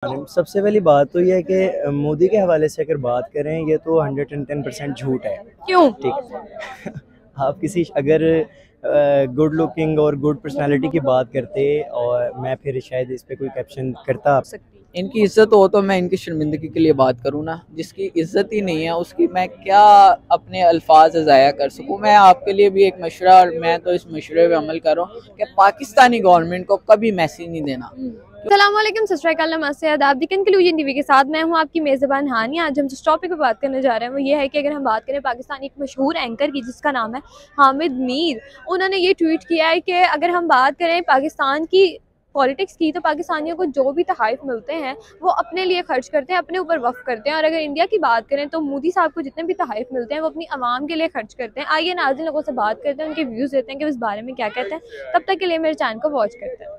सबसे पहली बात तो ये है कि मोदी के हवाले से अगर बात करें ये तो 110% झूठ है। क्यों? ठीक आप किसी अगर गुड लुकिंग और गुड पर्सनालिटी की बात करते और मैं फिर शायद इस पे कोई कैप्शन करता आप सकती। इनकी इज्जत हो तो मैं इनकी शर्मिंदगी के लिए बात करूँ ना, जिसकी इज्जत ही नहीं है उसकी मैं क्या अपने अल्फाज ज़ाया कर सकूँ। मैं आपके लिए भी एक मशवरा, और मैं तो इस मशवरे पे अमल कर रहा हूँ कि पाकिस्तानी गवर्नमेंट को कभी मैसेज नहीं देना। अस्सलामुअलैकुम, सत श्री अकाल, नमस्ते, आदाब। दी कंक्लूजन टीवी के साथ मैं हूं आपकी मेज़बान हानी। आज हम जिस टॉपिक पे बात करने जा रहे हैं वो ये है कि अगर हम बात करें पाकिस्तानी एक मशहूर एंकर की जिसका नाम है हामिद मीर, उन्होंने ये ट्वीट किया है कि अगर हम बात करें पाकिस्तान की पॉलिटिक्स की तो पाकिस्तानियों को जो भी तोहफ़े मिलते हैं वो अपने लिए खर्च करते हैं, अपने ऊपर वफ़ करते हैं। और अगर इंडिया की बात करें तो मोदी साहब को जितने भी तोहफ़े मिलते हैं वो अपनी आवाम के लिए खर्च करते हैं। आइए नाज़रीन लोगों से बात करते हैं, उनके व्यूज़ देते हैं कि इस बारे में क्या कहते हैं। तब तक के लिए मेरे चैनल को वॉच करते हैं।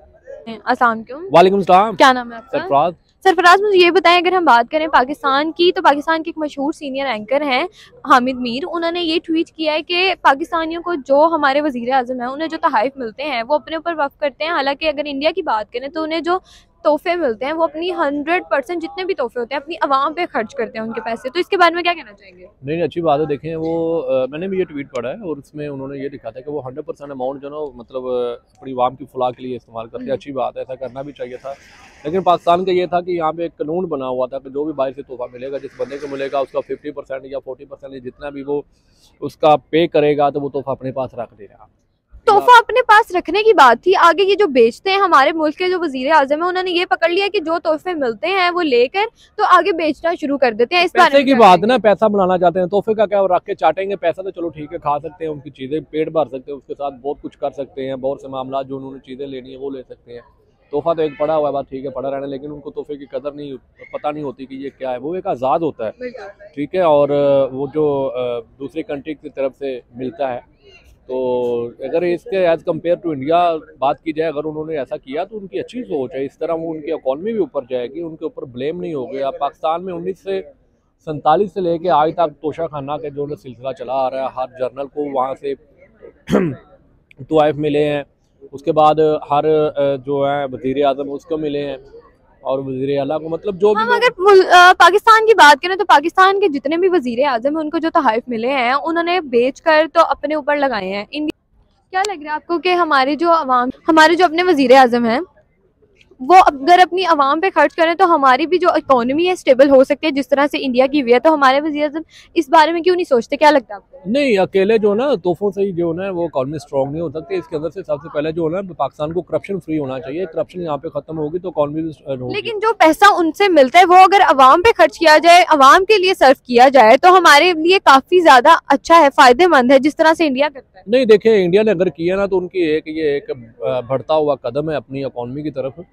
अस्सलाम वालेकुम। वालेकुम सलाम। क्या नाम है आपका? सरफराज। सरफराज, मुझे ये बताएं, अगर हम बात करें पाकिस्तान की तो पाकिस्तान के एक मशहूर सीनियर एंकर हैं हामिद मीर, उन्होंने ये ट्वीट किया है कि पाकिस्तानियों को जो हमारे वज़ीर आज़म हैं उन्हें जो तोहफ़े मिलते हैं वो अपने ऊपर वफ़ करते हैं। हालांकि अगर इंडिया की बात करें तो उन्हें जो तोहफे मिलते हैं वो अपनी 100% जितने भी तोहफे होते हैं अपनी आवाम पे खर्च करते हैं उनके पैसे। तो इसके बारे में क्या कहना चाहेंगे? नहीं, अच्छी बात है। देखें वो मैंने भी ये ट्वीट पढ़ा है और उसमें उन्होंने ये लिखा था कि वो 100% अमाउंट जो ना मतलब अपनी आवाम की फलाह के लिए इस्तेमाल करते हैं। अच्छी बात है, ऐसा करना भी चाहिए था। लेकिन पाकिस्तान का ये था कि यहाँ पे एक कानून बना हुआ था कि जो भी बाहर से तोहफा मिलेगा, जिस बंदे को मिलेगा उसका 50% या 40% जितना भी वो उसका पे करेगा तो वो तोहफा अपने पास रख देगा। तोहफा अपने पास रखने की बात थी, आगे ये जो बेचते हैं हमारे मुल्क के जो वजीर आजम है उन्होंने ये पकड़ लिया कि जो तोहफे मिलते हैं वो लेकर तो आगे बेचना शुरू कर देते हैं। इस बारे में की बात ना, पैसा बनाना चाहते हैं, तोहफे का क्या रख के चाटेंगे। पैसा तो चलो ठीक है, खा सकते हैं, उनकी चीजें पेट भर सकते हैं, उसके साथ बहुत कुछ कर सकते हैं, बहुत से मामला जो उन्होंने चीजें लेनी है वो ले सकते हैं। तोहफा तो एक पड़ा हुआ है, बात ठीक है, पड़ा रहना, लेकिन उनको तोहफे की कदर नहीं, पता नहीं होती कि ये क्या है। वो एक आज़ाद होता है, ठीक है, और वो जो दूसरी कंट्री की तरफ से मिलता है। तो अगर इसके एज़ कम्पेयर टू इंडिया बात की जाए, अगर उन्होंने ऐसा किया तो उनकी अच्छी सोच है। इस तरह वो उनकी इकॉनमी भी ऊपर जाएगी, उनके ऊपर ब्लेम नहीं हो गया। पाकिस्तान में 1947 से लेके आज तक तोशा खाना का जो सिलसिला चला आ रहा है, हर जर्नल को वहाँ से तोहफ़े मिले हैं। उसके बाद हर जो है वज़ीर आज़म उसको मिले हैं और वज़ीर आला को, मतलब जो हम अगर पाकिस्तान की बात करें तो पाकिस्तान के जितने भी वजीर आजम हैं उनको जो तोहफ़े मिले हैं उन्होंने बेचकर तो अपने ऊपर लगाए हैं। क्या लग रहा है आपको कि हमारे जो अपने वजीर आजम हैं वो अगर अपनी आवाम पे खर्च करें तो हमारी भी जो इकोनॉमी है स्टेबल हो सकती है जिस तरह से इंडिया की हुई है? तो हमारे वज़ीर आज़म इस बारे में क्यों नहीं सोचते? क्या लगता है आपको? नहीं, अकेले जो ना तोहफों से ही जो ना वो इकॉनमी स्ट्रॉन्ग नहीं हो सकती। इसके अंदर से सबसे पहले जो है ना पाकिस्तान को करप्शन फ्री होना चाहिए। करप्शन यहाँ पे खत्म होगी तो इकॉनमी भी होगी। लेकिन जो पैसा उनसे मिलता है वो अगर आवाम पे खर्च किया जाए, आवाम के लिए सर्व किया जाए तो हमारे लिए काफी ज्यादा अच्छा है, फायदेमंद है, जिस तरह से इंडिया करता है। नहीं, देखिए इंडिया ने अगर किया ना तो उनकी ये एक बढ़ता हुआ कदम है अपनी इकॉनमी की तरफ।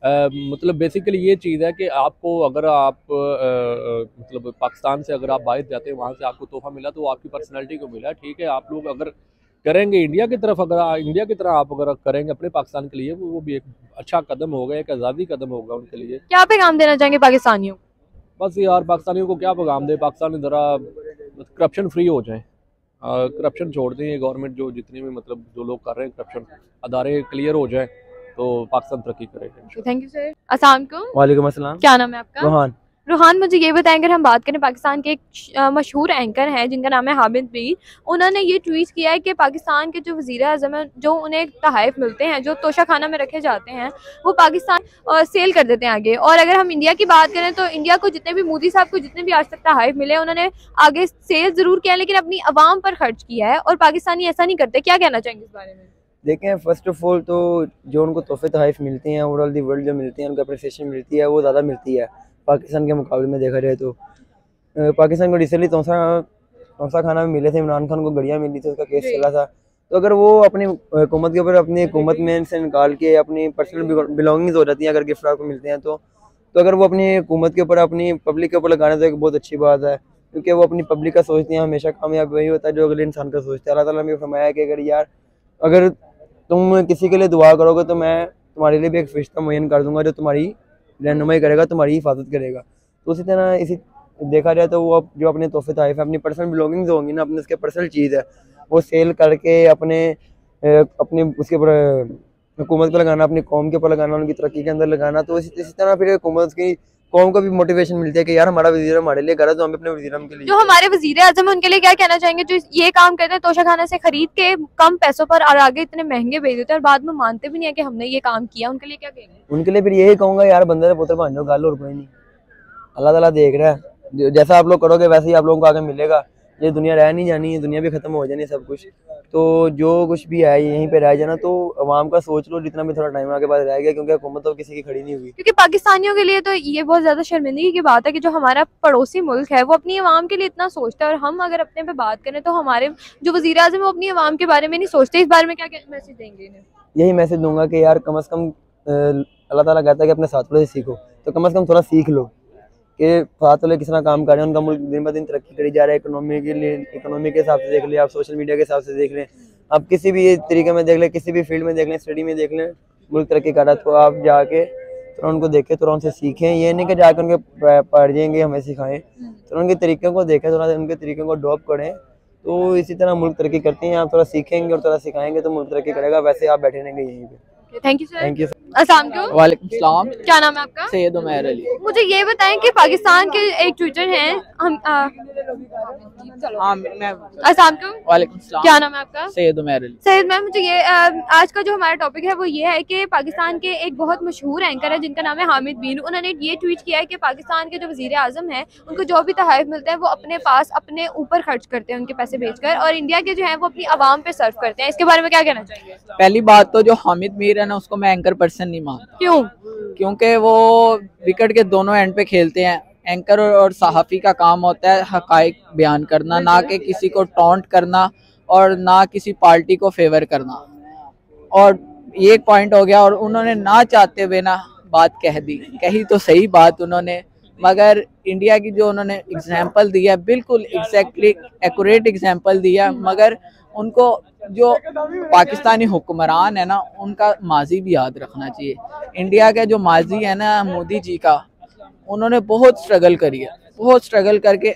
मतलब बेसिकली ये चीज़ है कि आपको अगर आप मतलब पाकिस्तान से अगर आप बाहर जाते हैं, वहाँ से आपको तोहफा मिला तो वो आपकी पर्सनैलिटी को मिला, ठीक है। आप लोग अगर करेंगे इंडिया की तरफ, अगर इंडिया की तरह आप अगर करेंगे अपने पाकिस्तान के लिए, वो भी एक अच्छा कदम होगा, एक आज़ादी कदम होगा उनके लिए। क्या पैगाम देना चाहेंगे पाकिस्तानियों? बस यार, पाकिस्तानियों को क्या पैगाम दे, पाकिस्तान ज़रा करप्शन फ्री हो जाए, करप्शन छोड़ दें। गवर्नमेंट जो जितनी भी मतलब जो लोग कर रहे हैं करप्शन, अदारे क्लियर हो जाए तो पाकिस्तान तरक्की करेगा। Thank you sir. अस्सलाम वालेकुम। वालेकुम अस्सलाम। क्या नाम है आपका? रोहान। रोहान, मुझे ये बताएं, अगर हम बात करें पाकिस्तान के एक मशहूर एंकर हैं जिनका नाम है हामिद मीर, उन्होंने ये ट्वीट किया है कि पाकिस्तान के जो वज़ीर आज़म हैं जो उन्हें तोहफ़े मिलते हैं जो तोशा खाना में रखे जाते हैं वो पाकिस्तान सेल कर देते हैं आगे। और अगर हम इंडिया की बात करें तो इंडिया को जितने भी मोदी साहब को जितने भी आज तक तोहफ़े मिले उन्होंने आगे सेल ज़रूर किया लेकिन अपनी आवाम पर खर्च किया है, और पाकिस्तानी ऐसा नहीं करते। क्या कहना चाहेंगे इस बारे में? देखें, फर्स्ट ऑफ ऑल तो जो उनको तोहफ़े मिलते हैं ओवरऑल दी वर्ल्ड जो मिलती हैं उनको अप्रिसिएशन मिलती है, वो ज़्यादा मिलती है पाकिस्तान के मुकाबले में देखा जाए तो। पाकिस्तान को रिसेंटली तोसा खाना में मिले थे, इमरान खान को गड़ियाँ मिली थी, उसका केस चला था। तो अगर वो अपनी हुकूमत के ऊपर अपनी हुकूमत में से निकाल के अपनी पर्सनल बिलोंगिंग्स हो जाती हैं अगर गिफ्ट को मिलते हैं तो अगर वो अपनी हुकूमत के ऊपर अपनी पब्लिक के ऊपर लगाने तो एक बहुत अच्छी बात है, क्योंकि वो अपनी पब्लिक का सोचती हैं। हमेशा कामयाब वही होता है जो अगले इंसान का सोचता है। अल्लाह ताला ने फरमाया कि अगर तुम किसी के लिए दुआ करोगे तो मैं तुम्हारे लिए भी एक फरिश्ता मुयन कर दूंगा जो तुम्हारी रहनुमाई करेगा, तुम्हारी हिफाजत करेगा। तो उसी तरह इसी देखा जाए तो वो जो अपने तोहफे अपनी पर्सनल बिलोंगिंग्स होंगी ना, अपने उसके पर्सनल चीज़ है, वो सेल करके अपने उसके ऊपर हुकूमत पर लगाना, अपनी कौम के ऊपर लगाना, उनकी तरक्की के अंदर लगाना। तो इसी तरह फिर हुकूमत की कौम को भी मोटिवेशन मिलती है कि यार हमारा वज़ीर हमारे लिए कर रहा है, तो हम अपने वज़ीर के लिए। जो हमारे वज़ीर आज़म है उनके लिए क्या कहना चाहेंगे, जो ये काम करते हैं तोशाखाना से खरीद के कम पैसों पर और आगे इतने महंगे बेच देते हैं और बाद में मानते भी नहीं है कि हमने ये काम किया, उनके लिए क्या कहेंगे? उनके लिए फिर यही कहूँगा यार बंदे ने पुत्र भांजो गाल, और कोई नहीं। अल्लाह ताला देख रहा है, जैसा आप लोग करोगे वैसे ही आप लोगों को आगे मिलेगा। ये दुनिया रह नहीं जानी है, दुनिया भी खत्म हो जानी है सब कुछ। तो जो कुछ भी है यहीं पे रह जाना। तो अवाम का सोच लो जितना भी थोड़ा टाइम आगे बाद रह गया, क्योंकि हुकूमत तो किसी की खड़ी नहीं हुई। क्योंकि पाकिस्तानियों के लिए तो ये बहुत ज्यादा शर्मिंदगी की बात है कि जो हमारा पड़ोसी मुल्क है वो अपनी आवाम के लिए इतना सोचता है, और हम अगर अपने पे बात करें तो हमारे जो वज़ीर आज़म है वो अपनी आवाम के बारे में नहीं सोचते। इस बारे में क्या मैसेज देंगे इन्हें? यही मैसेज दूंगा कि यार कम से कम अल्लाह ताला कहता है कि अपने साथ वाले से सीखो, तो कम से कम थोड़ा सीख लो कि साथ वाले किस तरह काम कर रहे हैं। उनका मुल्क दिन ब दिन तरक्की करी जा रहा है। इकोनॉमी के हिसाब से देख लें, आप सोशल मीडिया के हिसाब से देख लें, आप किसी भी तरीके में देख लें, किसी भी फील्ड में देख लें, स्टडी में देख लें, मुल्क तरक्की कर रहा है। तो आप जाके तो उनको देखें, तो उनसे सीखें। ये नहीं कि जाकर उनके पढ़ जाएंगे हमें सिखाएं, तो उनके तरीक़ों को देखें, थोड़ा उनके तरीक़ों को अडॉप्ट करें। तो इसी तरह मुल्क तरक्की करते हैं। आप थोड़ा सीखेंगे और थोड़ा सिखाएंगे तो मुल्क तरक्की करेगा, वैसे आप बैठे रहेंगे यहीं पे। Thank you sir. Thank you. अस्सलाम वालेकुम। वालेकुम सलाम। क्या नाम है आपका? सैयद उमैर अली। मुझे ये बताएं कि पाकिस्तान के एक ट्विटर हैं हम हाँ मैं अस्सलाम वालेकुम। वालेकुम सलाम। क्या नाम है आपका? सैयद उमैर अली। सैयद मैम, मुझे ये आज का जो हमारा टॉपिक है वो ये है कि पाकिस्तान के एक बहुत मशहूर एंकर है जिनका नाम है हामिद मीर। उन्होंने ये ट्वीट किया है कि पाकिस्तान के जो वज़ीर आज़म हैं उनको जो भी तोहफ़े मिलते हैं वो अपने पास अपने ऊपर खर्च करते हैं, उनके पैसे बेचकर, और इंडिया के जो है वो अपनी आवाम पे सर्व करते हैं। इसके बारे में क्या कहना चाहेंगे? पहली बात तो जो हामिद मीर है ना उसको मैं एंकर पर्सन नहीं मानता। क्यों? क्योंकि वो विकेट के दोनों एंड पे खेलते हैं। एंकर और सहाफ़ी का काम होता है हक़ाइक़ बयान करना, ना कि किसी को टॉन्ट करना और ना किसी पार्टी को फेवर करना। और ये एक पॉइंट हो गया। और उन्होंने ना चाहते हुए ना बात कही तो सही बात उन्होंने, मगर इंडिया की जो उन्होंने एग्जाम्पल दिया बिल्कुल एग्जैक्टली एक्यूरेट एग्जाम्पल दिया, मगर उनको जो पाकिस्तानी हुक्मरान है ना उनका माजी भी याद रखना चाहिए। इंडिया का जो माजी है ना मोदी जी का, उन्होंने बहुत स्ट्रगल करी है, बहुत स्ट्रगल करके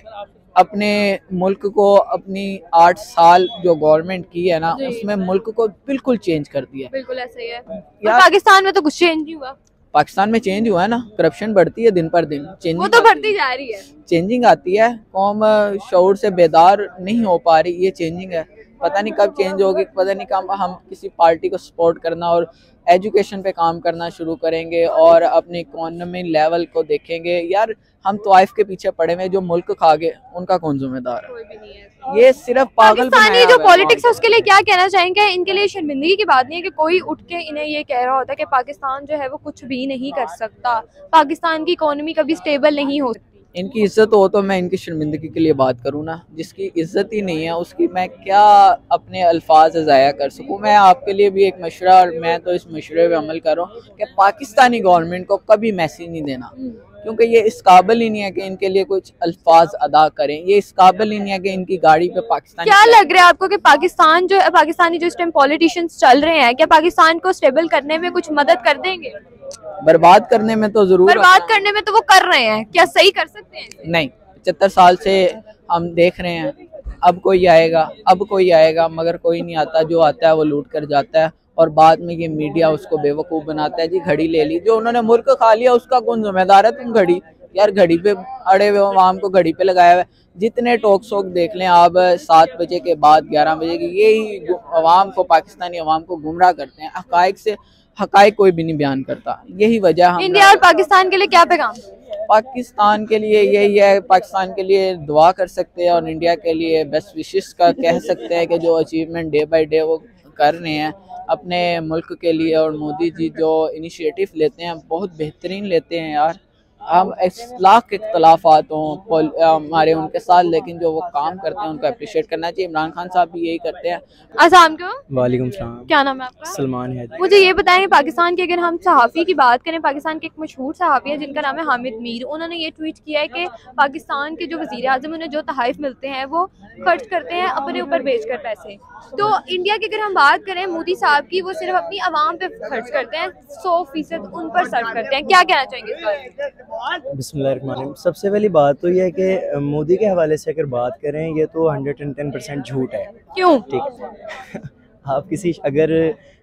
अपने मुल्क को अपनी 8 साल जो गवर्नमेंट की है ना उसमें मुल्क को बिल्कुल चेंज कर दिया। बिल्कुल ऐसा ही है। पाकिस्तान में तो कुछ चेंज नहीं हुआ। पाकिस्तान में चेंज हुआ है ना, करप्शन बढ़ती है दिन पर दिन, चेंजिंग वो तो बढ़ती जा रही है, चेंजिंग आती है। कौम शऊर से बेदार नहीं हो पा रही, ये चेंजिंग है। पता नहीं कब चेंज होगी, पता नहीं कब हम किसी पार्टी को सपोर्ट करना और एजुकेशन पे काम करना शुरू करेंगे और अपनी इकोनॉमी लेवल को देखेंगे। यार हम तवाइफ के पीछे पड़े हुए, जो मुल्क खा गए उनका कौन जिम्मेदार है? कोई भी नहीं है। ये सिर्फ पागल पाकिस्तानी जो पॉलिटिक्स है उसके लिए क्या कहना चाहेंगे? इनके लिए शर्मिंदगी की बात नहीं है कि कोई उठ के इन्हें ये कह रहा होता है कि पाकिस्तान जो है वो कुछ भी नहीं कर सकता, पाकिस्तान की इकोनॉमी कभी स्टेबल नहीं हो सकती। इनकी इज्जत हो तो मैं इनकी शर्मिंदगी के लिए बात करूँ ना, जिसकी इज्जत ही नहीं है उसकी मैं क्या अपने अल्फाज ज़ाया कर सकूँ। मैं आपके लिए भी एक मशवरा, और मैं तो इस मशवरे पे अमल कर रहा हूँ कि पाकिस्तानी गवर्नमेंट को कभी मैसेज नहीं देना, क्योंकि ये इस काबिल ही नहीं है कि इनके लिए कुछ अल्फाज अदा करें। ये इस काबिल ही नहीं है कि इनकी गाड़ी पे पाकिस्तान। क्या लग रहा है आपको कि पाकिस्तानी जो इस टाइम पॉलिटिशियंस चल रहे हैं, क्या पाकिस्तान को स्टेबल करने में कुछ मदद कर देंगे? बर्बाद करने में तो जरूर, बर्बाद करने में तो वो कर रहे हैं, क्या सही कर सकते हैं? नहीं, 75 साल से हम देख रहे हैं। अब कोई आएगा, मगर कोई नहीं आता। जो आता है वो लूट कर जाता है और बाद में ये मीडिया उसको बेवकूफ़ बनाता है। जी घड़ी ले ली, जो उन्होंने मुल्क खा लिया उसका कौन जिम्मेदार है? तुम घड़ी, यार घड़ी पे अड़े हुए आवाम को घड़ी पे लगाया हुआ है। जितने टॉक शोक देख लें आप 7 बजे के बाद 11 बजे की, यही आवाम को, पाकिस्तानी आवाम को गुमराह करते हैं। हकाइक से हकाइक कोई भी नहीं बयान करता। यही वजह। इंडिया और पाकिस्तान के लिए क्या पैगाम? पाकिस्तान के लिए यही है, पाकिस्तान के लिए दुआ कर सकते हैं और इंडिया के लिए बेस्ट विशेस का कह सकते हैं कि जो अचीवमेंट डे बाय डे वो कर रहे हैं अपने मुल्क के लिए। और मोदी जी जो इनिशिएटिव लेते हैं बहुत बेहतरीन लेते हैं यार। हम लाख इख्तलाफात हों हमारे उनके साथ, लेकिन जो वो काम करते हैं उनको अप्रिशिएट करना चाहिए। इमरान खान साहब भी यही करते हैं। अस्सलाम वालेकुम। वालेकुम सलाम। क्या नाम है आपका? सलमान है। मुझे ये बताएं, पाकिस्तान के अगर हम सहाफ़ी की बात करें, पाकिस्तान के एक मशहूर सहाफ़ी है जिनका नाम है हामिद मीर। उन्होंने ये ट्वीट किया है कि पाकिस्तान के जो वज़ीर आज़म उन्हें जो तोहफ़े मिलते हैं वो खर्च करते हैं अपने ऊपर बेचकर पैसे। तो इंडिया की अगर हम बात करें मोदी साहब की, वो सिर्फ अपनी आवाम पे खर्च करते हैं, 100% उन पर सर्व करते हैं। क्या कहना चाहेंगे इस बारे में? बिस्मिल्लाहिर्रहमानिर्रहीम। सबसे पहली बात तो यह है कि मोदी के हवाले से अगर बात करें, ये तो 110% झूठ है। क्यों? ठीक आप किसी अगर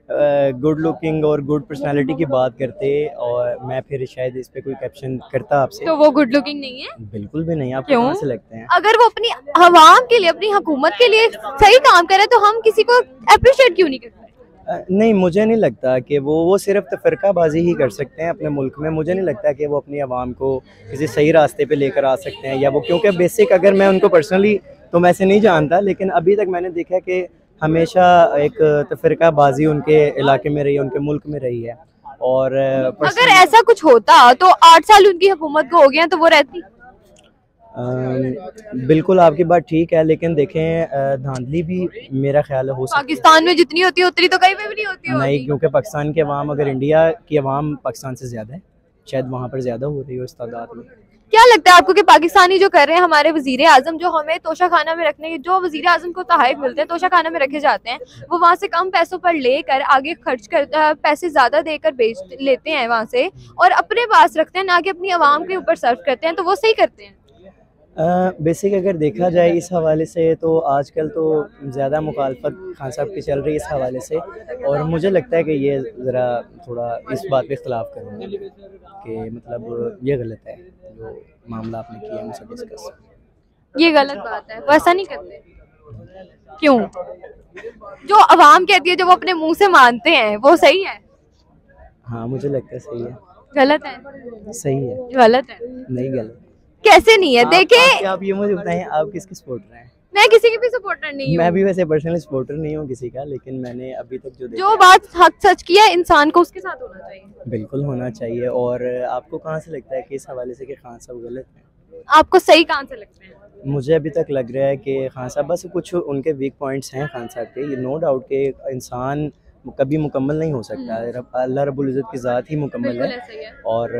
गुड लुकिंग और गुड पर्सनालिटी की बात करते और मैं फिर शायद इस पे कोई कैप्शन करता आपसे। तो वो गुड लुकिंग नहीं है? बिल्कुल भी नहीं। आपको क्यों? कहाँ से लगते हैं? अगर वो अपनी आवाम के लिए, अपनी हुकूमत के लिए सही काम करे तो हम किसी को अप्रिशिएट क्यों नहीं करते? नहीं, मुझे नहीं लगता कि वो सिर्फ तफरकाबाजी ही कर सकते हैं अपने मुल्क में। मुझे नहीं लगता कि वो अपनी आवाम को किसी सही रास्ते पे लेकर आ सकते हैं, या वो, क्योंकि बेसिक अगर मैं उनको पर्सनली तो मैं से नहीं जानता, लेकिन अभी तक मैंने देखा कि हमेशा एक तफरकाबाजी उनके इलाके में रही है, उनके मुल्क में रही है। और अगर ऐसा कुछ होता तो 8 साल उनकी हुकूमत को हो गया तो वो रहती? बिल्कुल आपकी बात ठीक है, लेकिन देखें धांधली भी मेरा ख्याल है हो सकती है। पाकिस्तान में जितनी होती है उतनी तो कहीं पे भी नहीं होती होगी। नहीं, क्योंकि पाकिस्तान की आवाम, अगर इंडिया की आवाम पाकिस्तान से ज़्यादा है, शायद वहाँ पर ज़्यादा हो रही हो इस तादाद में। क्या लगता है आपको कि पाकिस्तानी जो कर रहे हैं, हमारे वजीर आजम जो हमें तोशा खाना में रखने के, जो वजीर आजम को तोहफ़े मिलते हैं, तोशा खाना में रखे जाते हैं, वो वहाँ से कम पैसों पर लेकर आगे खर्च कर, पैसे ज़्यादा देकर बेच लेते हैं वहाँ से और अपने पास रखते हैं, ना कि अपनी आवाम के ऊपर सर्व करते हैं, तो वो सही करते हैं? बेसिक अगर देखा जाए इस हवाले से तो आजकल तो ज़्यादा मुखालफत खान साहब की चल रही है इस हवाले से, और मुझे लगता है कि ये ज़रा थोड़ा इस बात पे इख्तलाफ करूँगा कि मतलब ये गलत है जो मामला आपने किया मुझसे डिस्कस। ये गलत बात है, वो ऐसा नहीं करते। क्यों? जो आवाम कहती है, जो वो अपने मुंह से मानते हैं, वो सही है? हाँ, मुझे लगता है सही है। गलत है? सही है। गलत है? नहीं गलत। कैसे नहीं है? देखें, आप ये मुझे बताएं, आप किसके सपोर्टर हैं? मैं किसी की भी सपोर्टर नहीं हूँ। मैं भी वैसे पर्सनली सपोर्टर नहीं हूँ किसी का, लेकिन मैंने अभी तक जो बात हक सच किया इंसान को उसके साथ होना चाहिए। बिल्कुल होना चाहिए। और आपको कहाँ से लगता है कि इस हवाले से कि खान साहब गलत हैं? आपको सही कहाँ से लगता है? मुझे अभी तक लग रहा है कि खान साहब, बस कुछ उनके वीक पॉइंट्स हैं खान साहब के, ये नो डाउट के इंसान कभी मुकम्मल नहीं हो सकता। अल्लाह रब्बुल इज़्ज़त की ज़ात ही मुकम्मल है और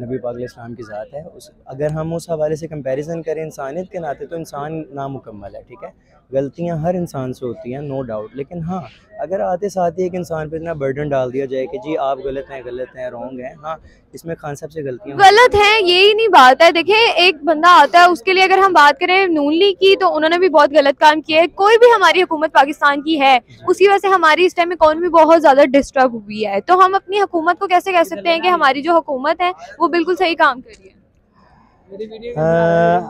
नबी पाक अलैहिस्सलाम की ज़ात है। अगर हम उस हवाले से कंपैरिजन करें इंसानियत के नाते, तो इंसान नामुकम्मल है, ठीक है। गलतियां हर इंसान से होती हैं, नो डाउट, लेकिन हाँ, अगर आते साथ ही एक इंसान पे इतना बर्डन डाल दिया जाए कि जी आप गलत हैं, रॉन्ग हैं, हाँ, इसमें खान साहब से गलतियां गलत है, यही नहीं बात है। देखिए, एक बंदा आता है, उसके लिए अगर हम बात करें नून लीग की, तो उन्होंने भी बहुत गलत काम किया है। कोई भी हमारी हुकूमत पाकिस्तान की है, उसकी वजह से हमारी इस टाइम इकॉनमी बहुत ज्यादा डिस्टर्ब हुई है, तो हम अपनी हुकूमत को कैसे कह सकते हैं कि हमारी जो हुकूमत है वो बिल्कुल सही काम कर रही है?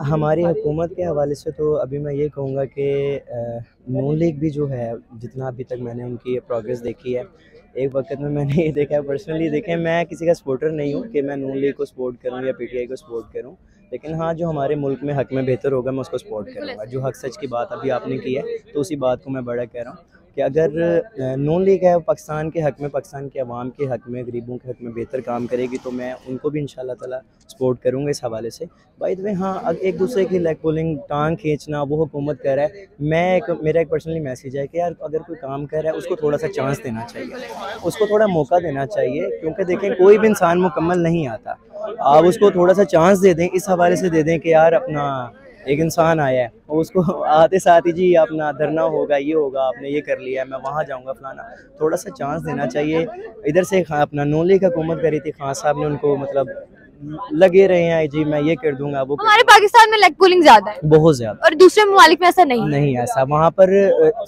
हमारी हुकूमत के हवाले से तो अभी मैं ये कहूँगा कि नून लीग भी जो है, जितना अभी तक मैंने उनकी प्रोग्रेस देखी है, एक वक्त में मैंने ये देखा है, पर्सनली देखें, मैं किसी का सपोर्टर नहीं हूँ कि मैं नून लीग को सपोर्ट करूँ या पीटीआई को सपोर्ट करूँ, लेकिन हाँ, जो हमारे मुल्क में हक में बेहतर होगा मैं उसको सपोर्ट करूँगा। जो हक सच की बात अभी आपने की है, तो उसी बात को मैं बड़ा कह रहा हूँ कि अगर नून लीग है पाकिस्तान के हक में, पाकिस्तान के अवाम के हक में, गरीबों के हक में बेहतर काम करेगी, तो मैं उनको भी इंशाल्लाह ताला सपोर्ट करूँगा इस हवाले से। बाय द वे, हाँ, एक दूसरे की लेग पुलिंग, टांग खींचना, वो हुकूमत कर रहा है, मेरा एक पर्सनली मैसेज है कि यार अगर कोई काम कर रहा है उसको थोड़ा सा चांस देना चाहिए, उसको थोड़ा मौका देना चाहिए, क्योंकि देखें कोई भी इंसान मुकम्मल नहीं आता। आप उसको थोड़ा सा चांस दे दें, इस हवाले से दे दें कि यार अपना एक इंसान आया है और उसको आते साथ ही जी अपना धरना होगा, ये होगा, आपने ये कर लिया, मैं वहाँ जाऊँगा फलाना, थोड़ा सा चांस देना चाहिए। इधर से अपना नून लीग हुकूमत करी थी, खान साहब ने उनको मतलब लगे रहे हैं जी मैं ये कर दूंगा, वो हमारे पाकिस्तान में लेग पुलिंग ज्यादा है, बहुत ज्यादा, और दूसरे ममालिक में ऐसा नहीं ऐसा वहाँ पर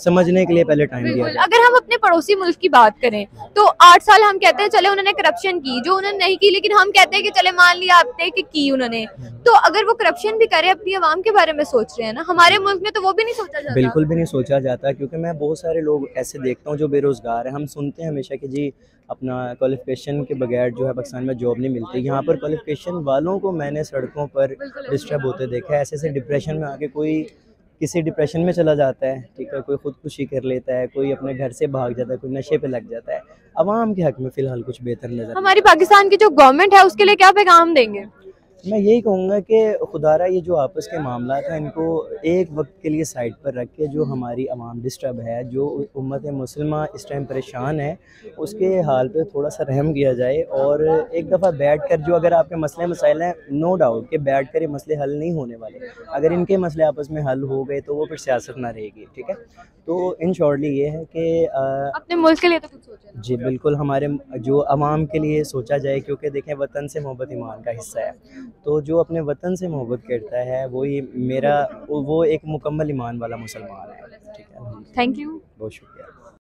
समझने के लिए पहले टाइम दिया जाए। अगर हम अपने पड़ोसी मुल्क की बात करें तो 8 साल हम कहते हैं चले उन्होंने करप्शन की, जो उन्होंने नहीं की, लेकिन हम कहते हैं कि चले मान लिया आपने कि उन्होंने, तो अगर वो करप्शन भी करे, अपनी आवाम के बारे में सोच रहे हैं ना, हमारे मुल्क में तो वो भी नहीं सोचा जाता। बिल्कुल भी नहीं सोचा जाता, क्योंकि मैं बहुत सारे लोग ऐसे देखता हूँ जो बेरोजगार है। हम सुनते हैं हमेशा कि जी अपना क्वालिफिकेशन के बगैर जो है पाकिस्तान में जॉब नहीं मिलती। यहाँ पर क्वालिफिकेशन वालों को मैंने सड़कों पर डिस्टर्ब होते देखा है, ऐसे डिप्रेशन में आके कोई किसी डिप्रेशन में चला जाता है, ठीक है, कोई खुदकुशी कर लेता है, कोई अपने घर से भाग जाता है, कोई नशे पे लग जाता है। अवाम के हक में फ़िलहाल कुछ बेहतर नज़र हमारी पाकिस्तान की जो गवर्नमेंट है उसके लिए क्या पैगाम देंगे? मैं यही कहूँगा कि खुदारा ये जो आपस के मामला हैं इनको एक वक्त के लिए साइड पर रख के, जो हमारी आवाम डिस्टर्ब है, जो उम्मत मुस्लिमा इस टाइम परेशान है, उसके हाल पे थोड़ा सा रहम किया जाए और एक दफ़ा बैठ कर, जो अगर आपके मसले मसाइल हैं, नो डाउट कि बैठ कर ये मसले हल नहीं होने वाले, अगर इनके मसले आपस में हल हो गए तो वो फिर सियासत ना रहेगी, ठीक है। तो इन शॉर्टली ये है कि अपने मुल्क के लिए तो कुछ सोचा जी बिल्कुल, हमारे जो अवाम के लिए सोचा जाए, क्योंकि देखें वतन से मोहब्बत ईमान का हिस्सा है, तो जो अपने वतन से मोहब्बत करता है वो एक मुकम्मल ईमान वाला मुसलमान है, ठीक है। थैंक यू, बहुत शुक्रिया।